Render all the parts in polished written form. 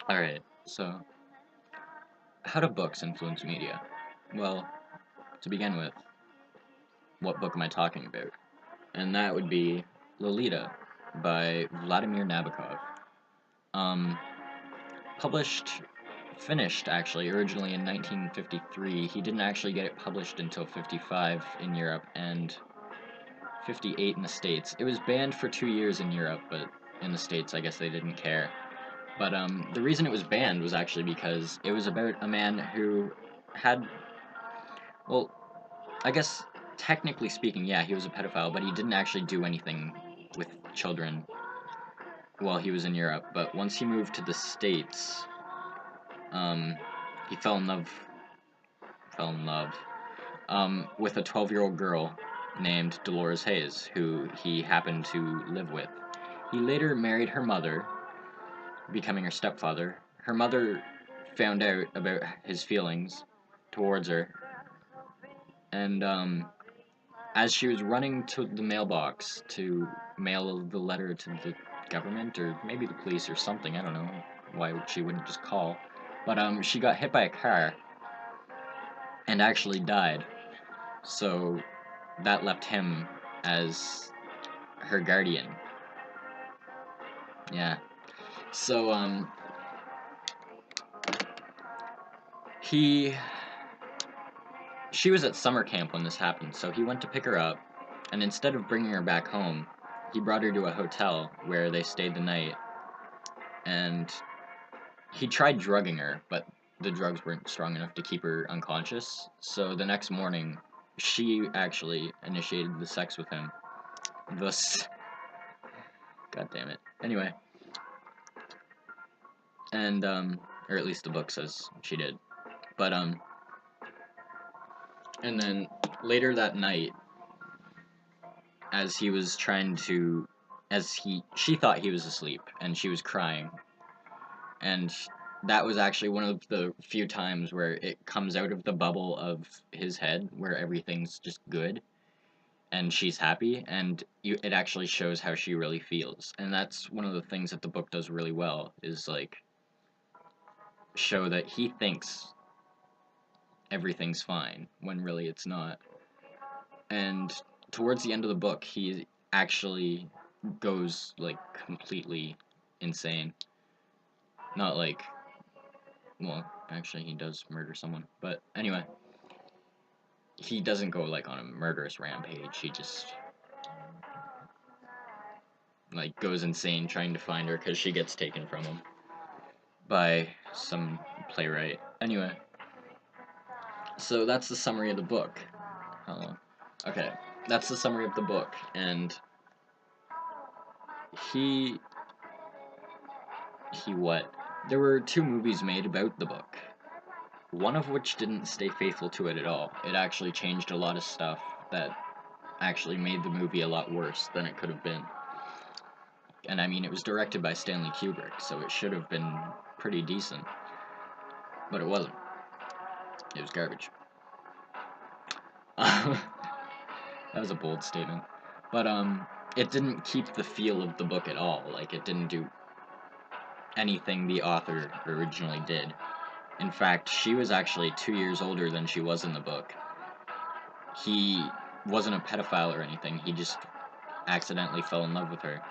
Alright, so how do books influence media? Well, to begin with, what book am I talking about? And that would be Lolita by Vladimir Nabokov. Um, published, finished actually, originally in 1953. He didn't actually get it published until 55 in Europe and 58 in the States. It was banned for 2 years in Europe, but in the States, I guess they didn't care. But the reason it was banned was actually because it was about a man who had, well, I guess technically speaking, yeah, he was a pedophile, but he didn't actually do anything with children while he was in Europe. But once he moved to the States, um, he fell in love with a 12-year-old girl named Dolores Hayes, who he happened to live with. He later married her mother, becoming her stepfather. Her mother found out about his feelings towards her, and as she was running to the mailbox to mail the letter to the government, or maybe the police or something, I don't know why she wouldn't just call, but she got hit by a car and actually died. So that left him as her guardian. Yeah. So he she was at summer camp when this happened, so he went to pick her up, and instead of bringing her back home, he brought her to a hotel where they stayed the night, and he tried drugging her, but the drugs weren't strong enough to keep her unconscious, so the next morning, she actually initiated the sex with him. Thus, god damn it. Anyway, and, or at least the book says she did. But, and then later that night, as he was trying to, she thought he was asleep, and she was crying, and that was actually one of the few times where it comes out of the bubble of his head, where everything's just good, and she's happy, and it actually shows how she really feels, and that's one of the things that the book does really well, is, like, show that he thinks everything's fine, when really it's not. And towards the end of the book, he actually goes, like, completely insane. Not like, well, actually he does murder someone, but anyway, he doesn't go, like, on a murderous rampage, he just, like, goes insane trying to find her because she gets taken from him by some playwright. Anyway, so that's the summary of the book. How long? Okay, that's the summary of the book, and he what? There were two movies made about the book, one of which didn't stay faithful to it at all. It actually changed a lot of stuff that actually made the movie a lot worse than it could have been. And I mean, it was directed by Stanley Kubrick, so it should have been pretty decent. But it wasn't. It was garbage. That was a bold statement. But, it didn't keep the feel of the book at all. Like, it didn't do anything the author originally did. In fact, she was actually 2 years older than she was in the book. He wasn't a pedophile or anything, he just accidentally fell in love with her.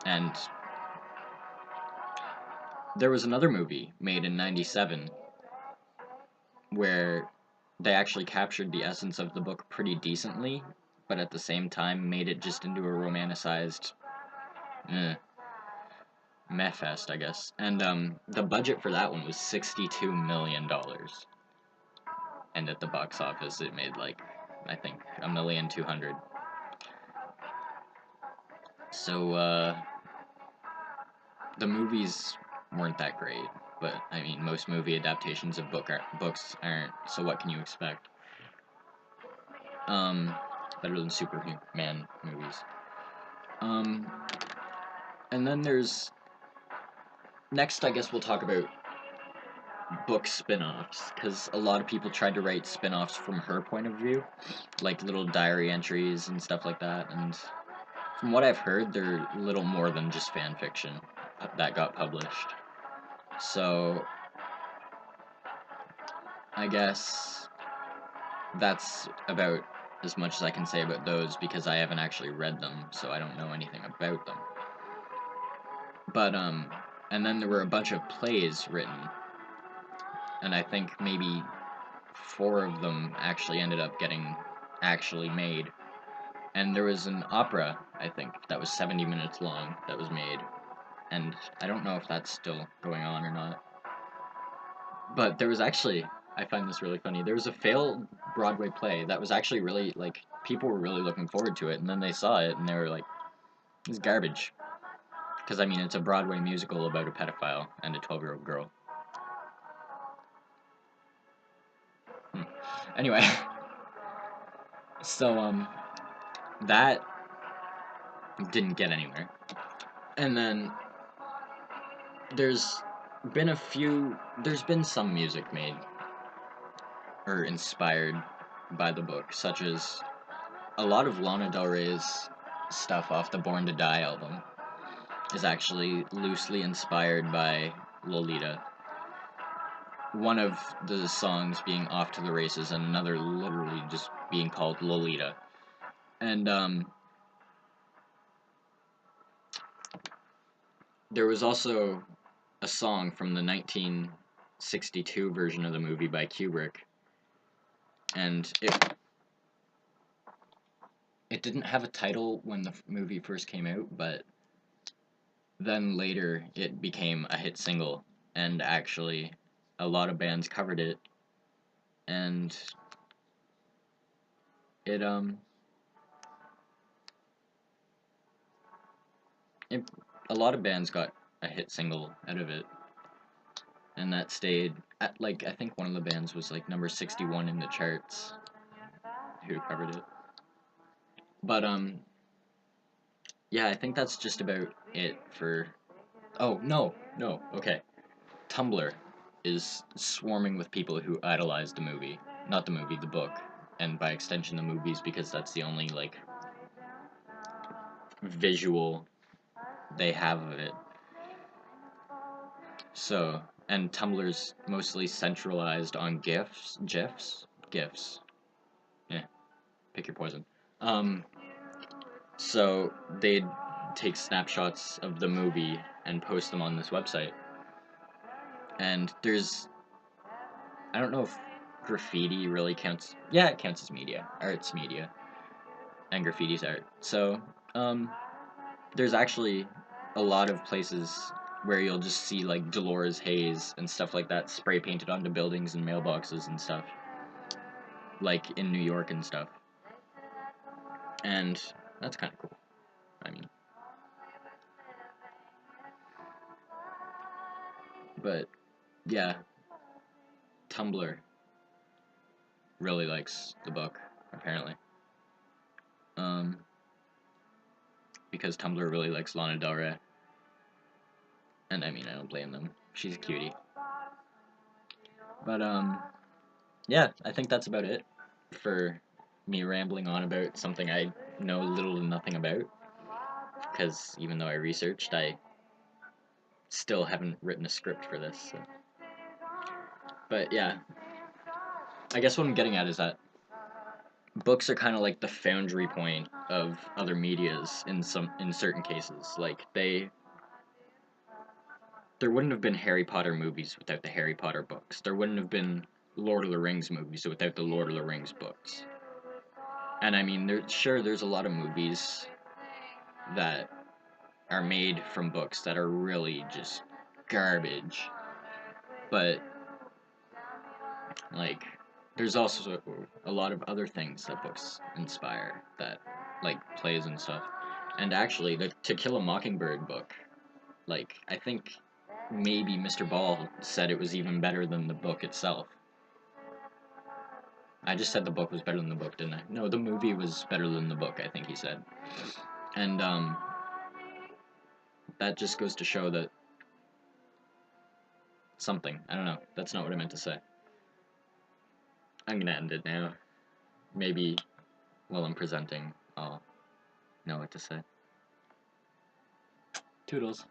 And there was another movie made in 97 where they actually captured the essence of the book pretty decently, but at the same time made it just into a romanticized meh fest, I guess. And the budget for that one was $62 million. And at the box office it made, like, I think, 1,200,000. So the movies weren't that great, but I mean, most movie adaptations of books aren't, so what can you expect? Better than Superman movies. Um, and then there's, next I guess we'll talk about book spin-offs, because a lot of people tried to write spin-offs from her point of view, like little diary entries and stuff like that, and from what I've heard, they're little more than just fan fiction that got published. So I guess that's about as much as I can say about those because I haven't actually read them, so I don't know anything about them. But and then there were a bunch of plays written, and I think maybe 4 of them actually ended up getting actually made. And there was an opera, I think, that was 70 minutes long that was made, and I don't know if that's still going on or not. But there was actually, I find this really funny. There was a failed Broadway play that was actually really like people were really looking forward to it, and then they saw it and they were like, "It's garbage." Because I mean, it's a Broadway musical about a pedophile and a 12-year-old girl. Anyway, so that didn't get anywhere, and then there's there's been some music made or inspired by the book, such as a lot of Lana Del Rey's stuff off the Born to Die album is actually loosely inspired by Lolita. One of the songs being Off to the Races and another literally just being called Lolita. And there was also a song from the 1962 version of the movie by Kubrick, and it didn't have a title when the movie first came out, but then later it became a hit single, and actually a lot of bands covered it, and it it, a lot of bands got a hit single out of it, and that stayed at like I think one of the bands was like number 61 in the charts who covered it. But yeah, I think that's just about it for. Oh no, okay. Tumblr is swarming with people who idolize the movie, not the movie, the book, and by extension the movies because that's the only like visual they have of it. So, and Tumblr's mostly centralized on GIFs. Yeah, pick your poison. Um, so they'd take snapshots of the movie and post them on this website. And I don't know if graffiti really counts. Yeah, it counts as media. Art's media, and graffiti's art. So, um, there's actually a lot of places where you'll just see like Dolores Haze and stuff like that spray painted onto buildings and mailboxes and stuff, like in New York and stuff. And that's kind of cool. I mean, but yeah, Tumblr really likes the book apparently. Um, because Tumblr really likes Lana Del Rey, and I mean I don't blame them. She's a cutie. But yeah, I think that's about it for me rambling on about something I know little to nothing about. Because even though I researched, I still haven't written a script for this. So. But yeah, I guess what I'm getting at is that books are kind of like the foundry point of other medias in certain cases. Like there wouldn't have been Harry Potter movies without the Harry Potter books. There wouldn't have been Lord of the Rings movies without the Lord of the Rings books. And I mean, there's a lot of movies that are made from books that are really just garbage. But like there's also a lot of other things that books inspire that like plays and stuff. And actually the To Kill a Mockingbird book, like I think maybe Mr. Ball said it was even better than the book itself. I just said the book was better than the book, didn't I? No, the movie was better than the book, I think he said. And that just goes to show that something. I don't know. That's not what I meant to say. I'm gonna end it now. Maybe while I'm presenting, I'll know what to say. Toodles.